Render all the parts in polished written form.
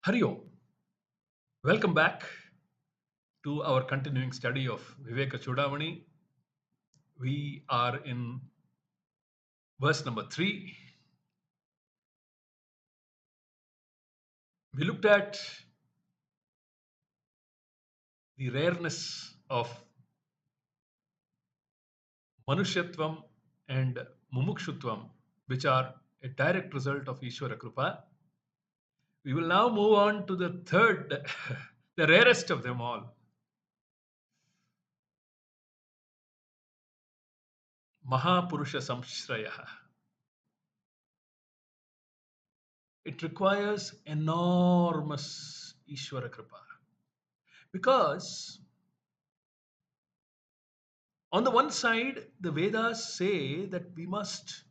Hari Om. Welcome back to our continuing study of Vivekachudamani. We are in verse number 3. We looked at the rareness of Manushyatvam and Mumukshutvam, which are a direct result of Ishvara Krupa. We will now move on to the third, the rarest of them all, Mahapurusha Samshraya. It requires enormous Ishvara Kripa. Because on the one side, the Vedas say that we must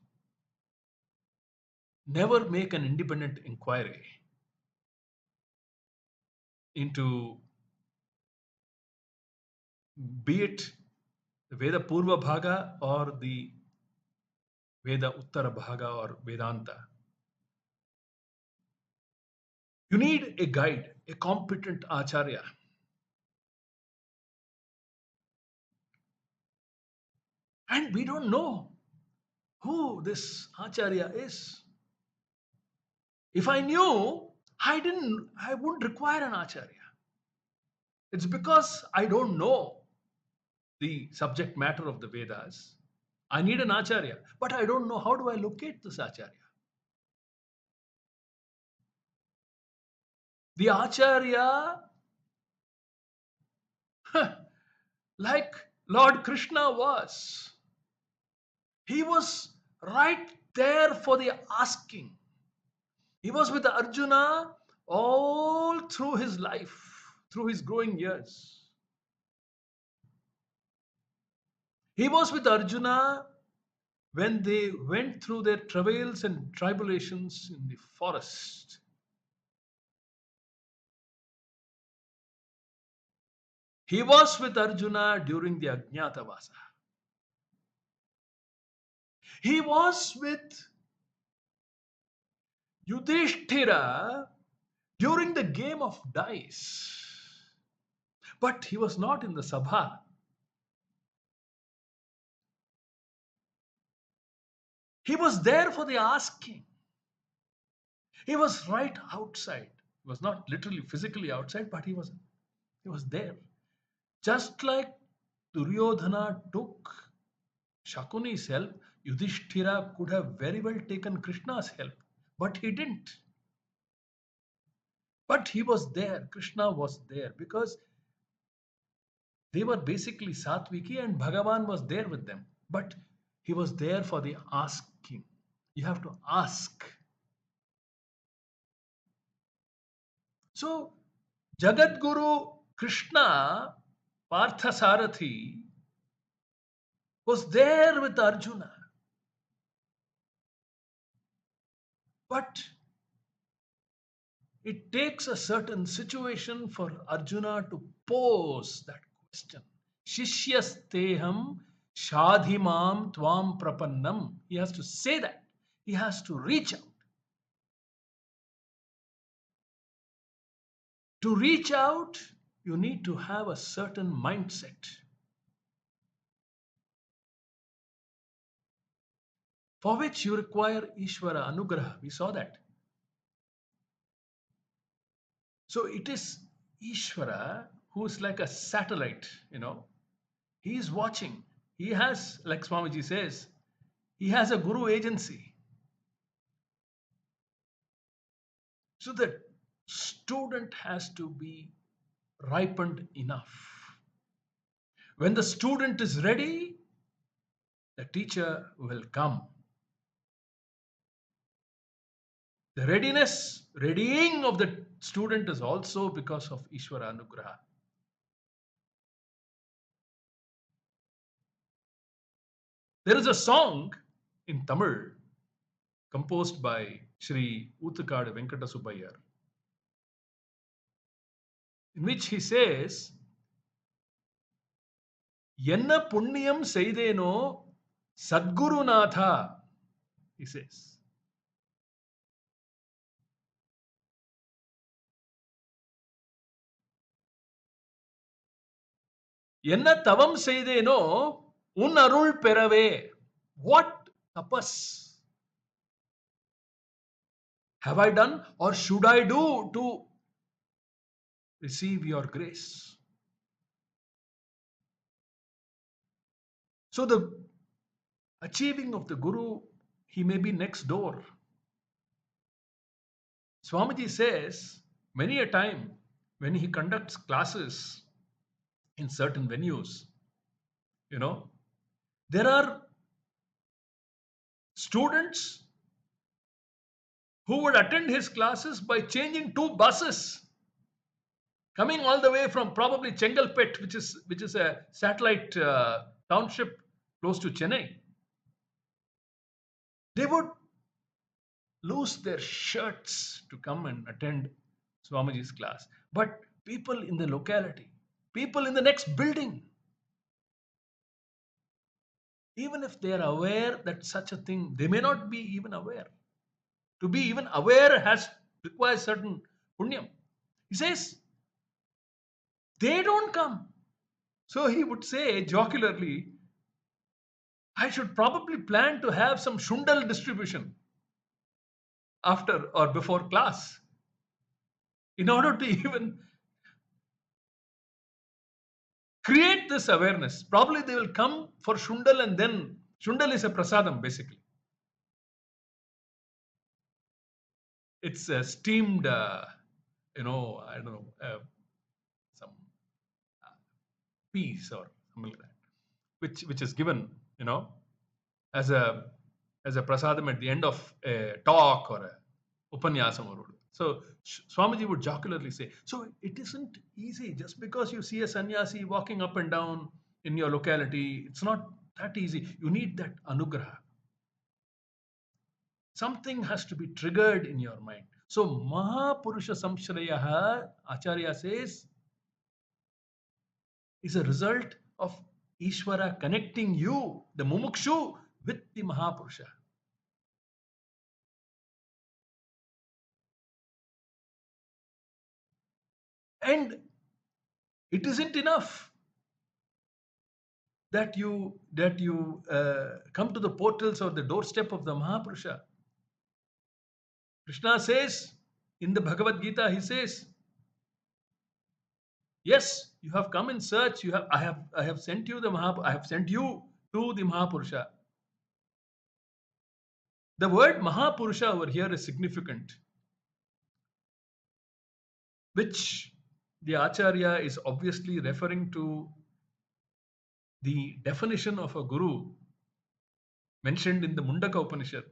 never make an independent inquiry into, be it the Veda Purva Bhaga or the Veda Uttara Bhaga or Vedanta. You need a guide, a competent Acharya. And we don't know who this Acharya is. If I knew, I wouldn't require an Acharya. It's because I don't know the subject matter of the Vedas. I need an Acharya, but I don't know how do I locate this Acharya. The Acharya, like Lord Krishna was, he was right there for the asking. He was with Arjuna all through his life, through his growing years. He was with Arjuna when they went through their travails and tribulations in the forest. He was with Arjuna during the Ajñatavasa. He was with Yudhishthira during the game of dice. But he was not in the Sabha. He was there for the asking. He was right outside. He was not literally physically outside, but he was there. Just like Duryodhana took Shakuni's help, Yudhishthira could have very well taken Krishna's help, but he didn't. But he was there, Krishna was there, because they were basically Satviki and Bhagavan was there with them. But he was there for the asking. You have to ask. So, Jagadguru Krishna Parthasarathi was there with Arjuna. But it takes a certain situation for Arjuna to pose that question. Shishyasteham shadhimam tvam prapannam. He has to say that. He has to reach out. To reach out, you need to have a certain mindset. For which you require Ishvara Anugraha. We saw that. So it is Ishvara who is like a satellite, He is watching. He has, like Swamiji says, he has a Guru agency. So the student has to be ripened enough. When the student is ready, the teacher will come. The readying of the student is also because of Ishvara Anugraha. There is a song in Tamil composed by Sri Uthukadu Venkata Subbayar, in which he says, Yenna punyam seideno Sadgurunatha, he says. என்ன தவம் செய்தேனோ உன் அருள் பெறவே. What tapas have I done or should I do to receive your grace? So the achieving of the Guru, he may be next door. Swamiji says many a time when he conducts classes in certain venues, you know, there are students who would attend his classes by changing two buses, coming all the way from probably Chengalpet, which is a satellite township close to Chennai. They would lose their shirts to come and attend Swamiji's class. But people in the locality, people in the next building, even if they are aware that such a thing, they may not be even aware. To be even aware requires certain punyam. He says, they don't come. So he would say jocularly, I should probably plan to have some shundal distribution after or before class in order to even create this awareness. Probably they will come for shundal, and then shundal is a prasadam basically. It's a steamed, I don't know, some peas or something like that, which is given, as a prasadam at the end of a talk or a upanyasam. So Swamiji would jocularly say, so it isn't easy just because you see a sannyasi walking up and down in your locality. It's not that easy. You need that anugraha. Something has to be triggered in your mind. So Mahapurusha Samshrayaha, Acharya says, is a result of Ishvara connecting you, the Mumukshu, with the Mahapurusha. And it isn't enough that you come to the portals or the doorstep of the Mahapurusha. Krishna says in the Bhagavad Gita, he says, yes, you have come in search. I have sent you I have sent you to the Mahapurusha. The word Mahapurusha over here is significant, which the Acharya is obviously referring to the definition of a guru mentioned in the Mundaka Upanishad.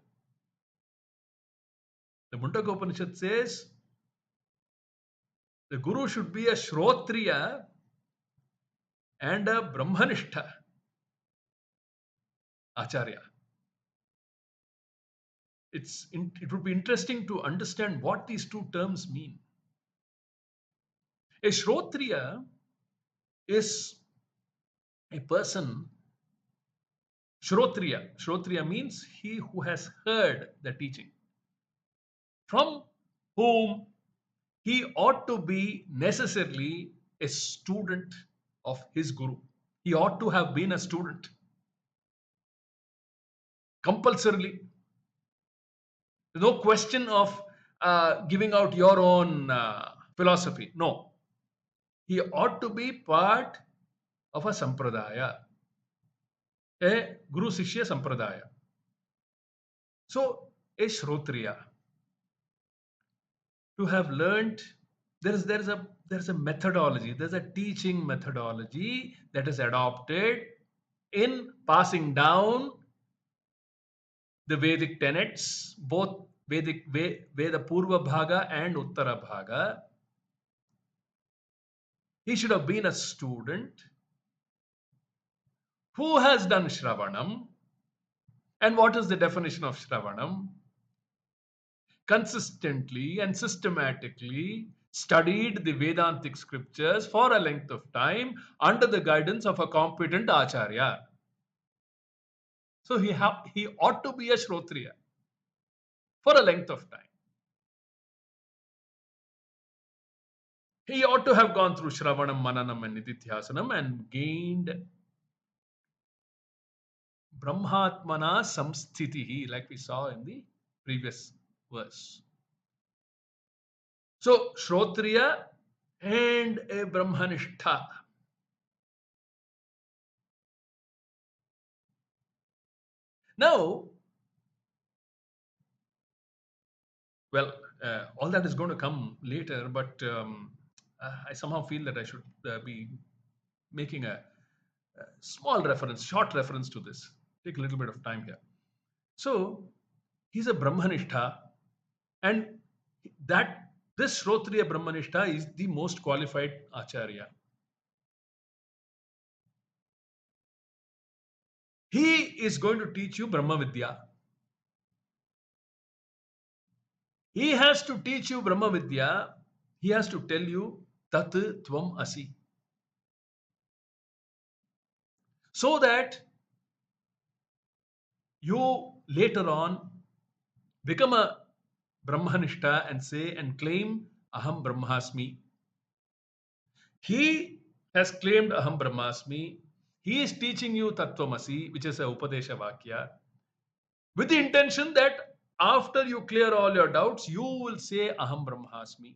The Mundaka Upanishad says the guru should be a Shrotriya and a Brahmanishtha Acharya. It would be interesting to understand what these two terms mean. A Shrotriya is a person. Shrotriya means he who has heard the teaching, from whom he ought to be necessarily a student of his guru. He ought to have been a student compulsorily. There's no question of giving out your own philosophy. No. He ought to be part of a sampradaya, a Guru Sishya sampradaya. So, a Shrotriya, to have learnt, there's a methodology, there's a teaching methodology that is adopted in passing down the Vedic tenets, both Veda Purva Bhaga and Uttara Bhaga. He should have been a student who has done Shravanam. And what is the definition of Shravanam? Consistently and systematically studied the Vedantic scriptures for a length of time under the guidance of a competent Acharya. So he ought to be a Shrotriya for a length of time. He ought to have gone through Shravanam, Mananam, and Nididhyasanam and gained Brahmatmana Samsthitihi, like we saw in the previous verse. So, Shrotriya and a Brahmanishtha. Now, well, all that is going to come later, but I somehow feel that I should be making a small reference, short reference to this. Take a little bit of time here. So, he's a Brahmanishtha, and that this Shrotriya Brahmanishtha is the most qualified Acharya. He is going to teach you Brahma Vidya. He has to teach you Brahma Vidya. He has to tell you Tat Tvam Asi. So that you later on become a Brahmanishta and say and claim Aham Brahmasmi. He has claimed Aham Brahmasmi. He is teaching you Tattvamasi, which is a Upadesha Vakya, with the intention that after you clear all your doubts, you will say Aham Brahmasmi.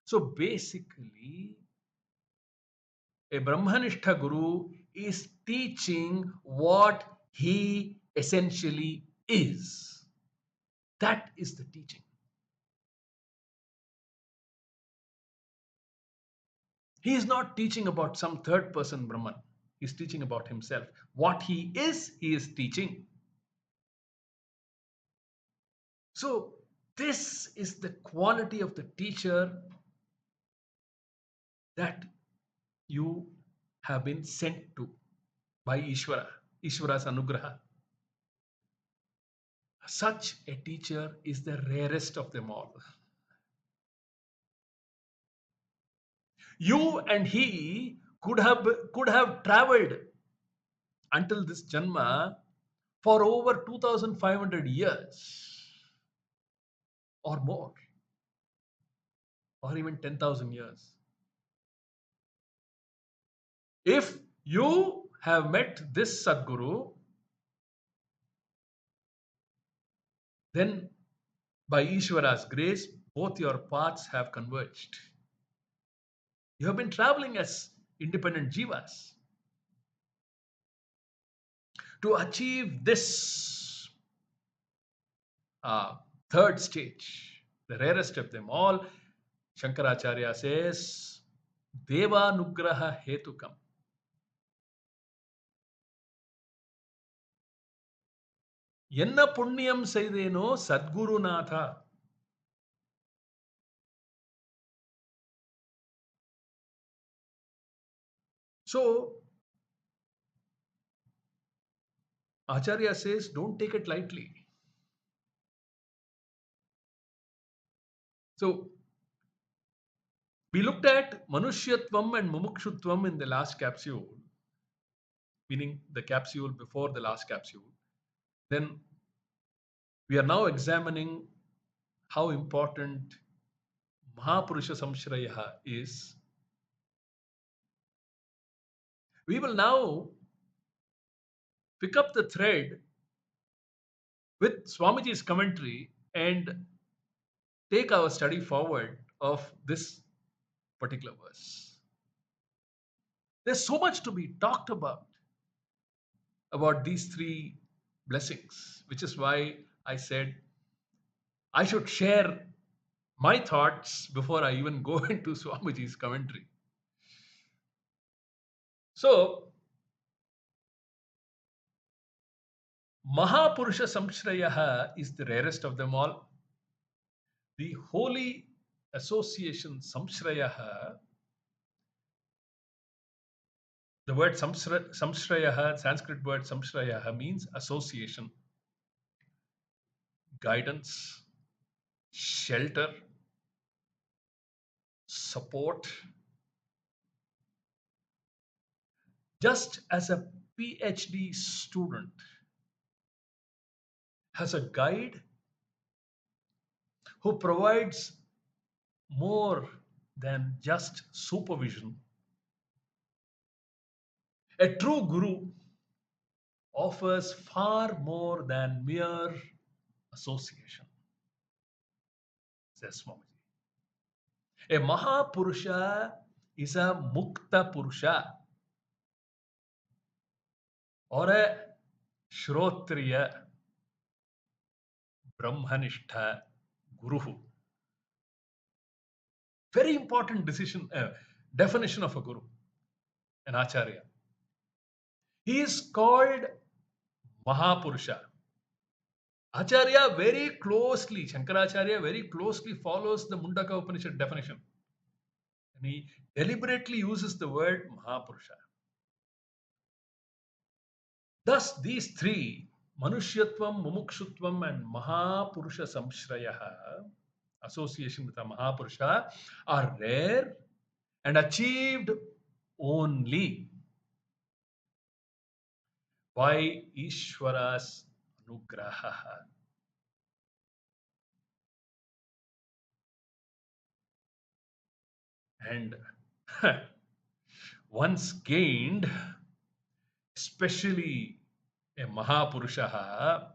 So basically, a Brahmanishtha Guru is teaching what he essentially is. That is the teaching. He is not teaching about some third person Brahman. He is teaching about himself. What he is teaching. So, this is the quality of the teacher that you have been sent to by Ishvara, Ishvara's Anugraha. Such a teacher is the rarest of them all. You and he could have traveled until this Janma for over 2500 years or more, or even 10,000 years. If you have met this Sadguru, then by Ishvara's grace, both your paths have converged. You have been traveling as independent jivas. To achieve this third stage, the rarest of them all, Shankaracharya says, Devanugraha Hetukam. என்ன புண்ணியம் செய்தேனோ Sadgurunatha. So, Acharya says, don't take it lightly. So, we looked at Manushyatvam and Mumukshutvam in the last capsule, meaning the capsule before the last capsule. Then we are now examining how important Mahapurusha Samshraya is. We will now pick up the thread with Swamiji's commentary and take our study forward of this particular verse. There's so much to be talked about these three blessings, which is why I said I should share my thoughts before I even go into Swamiji's commentary. So, Mahapurusha Samshraya is the rarest of them all. The holy association Samshraya, the word Samshraya, Sanskrit word Samshraya means association, guidance, shelter, support. Just as a PhD student has a guide who provides more than just supervision. A true guru offers far more than mere association, says Swamiji. A Mahapurusha is a Mukta Purusha or a Shrotriya Brahmanishtha Guru. Very important definition of a Guru, an Acharya. He is called Mahapurusha. Acharya very closely, Shankaracharya very closely follows the Mundaka Upanishad definition. And he deliberately uses the word Mahapurusha. Thus, these three, Manushyatvam, Mumukshutvam, and Mahapurusha Samshrayaha, association with a Mahapurusha, are rare and achieved only by Ishwara's Anugraha. And once gained, especially a Mahapurusha,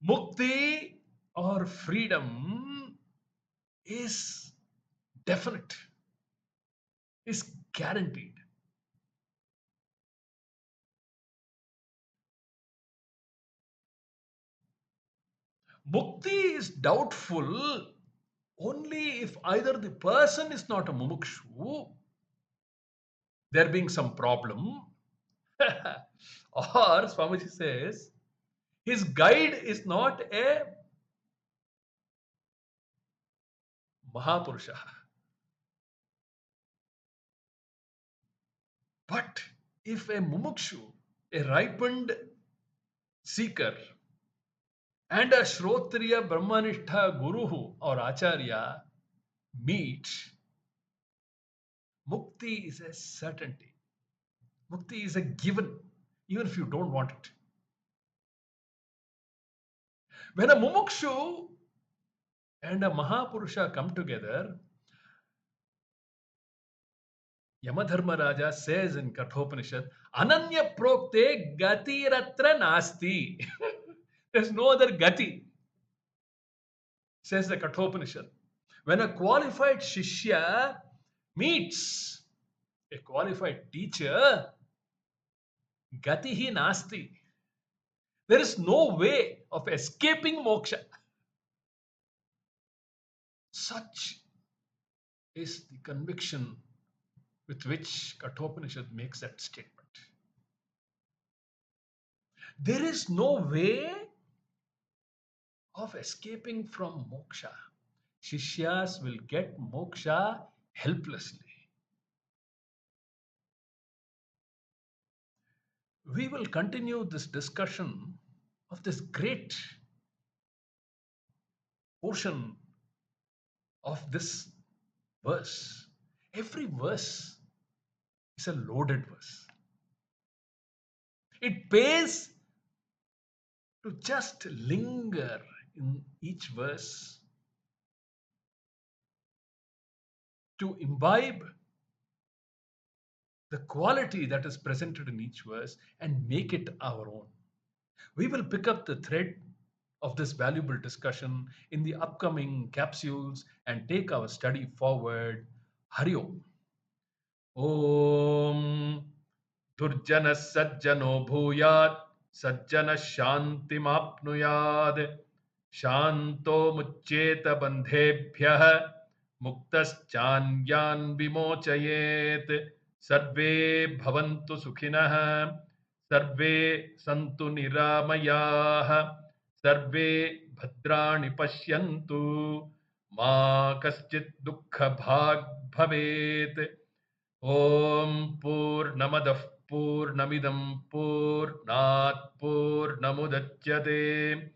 Mukti or freedom is definite, is guaranteed. Mukti is doubtful only if either the person is not a mumukshu, there being some problem, or Swamiji says, his guide is not a Mahapurusha. But if a mumukshu, a ripened seeker, and a Shrotriya Brahmanishtha Guru or Acharya meet, Mukti is a certainty. Mukti is a given, even if you don't want it. When a mumukshu and a Mahapurusha come together, Yamadharma Raja says in Kathopanishad, Ananya Prokte Gatiratra Nasti. There's no other Gati, says the Kathopanishad. When a qualified Shishya meets a qualified teacher, Gatihi Nasti. There is no way of escaping moksha. Such is the conviction with which Kathopanishad makes that statement. There is no way of escaping from moksha. Shishyas will get moksha helplessly. We will continue this discussion of this great portion of this verse. Every verse is a loaded verse. It pays to just linger in each verse, to imbibe the quality that is presented in each verse and make it our own. We will pick up the thread of this valuable discussion in the upcoming capsules and take our study forward. Hari Om. Om Durjana Sajjano Bhuyat Sajjana Shantimapnuyad Shanto Muccheta Bandhebhyah Muktaschanyan Vimochayet Sarve Bhavantu Sukhinah Sarve Santu Niramayah Sarve Bhadrani Pashyantu Ma Kaschit Dukkha Bhag Bhavet Om Purnamadah Purnamidam Purnat Purnamudachyate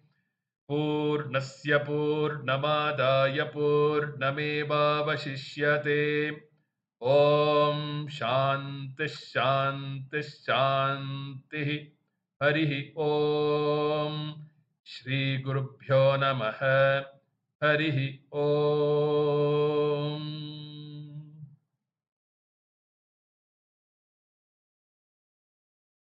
Purnasya Purnamadaya Purnamevavashishyate Om Shanti Shanti Shanti Harihi Om Shri Gurubhyo Namaha हरिः ओम्।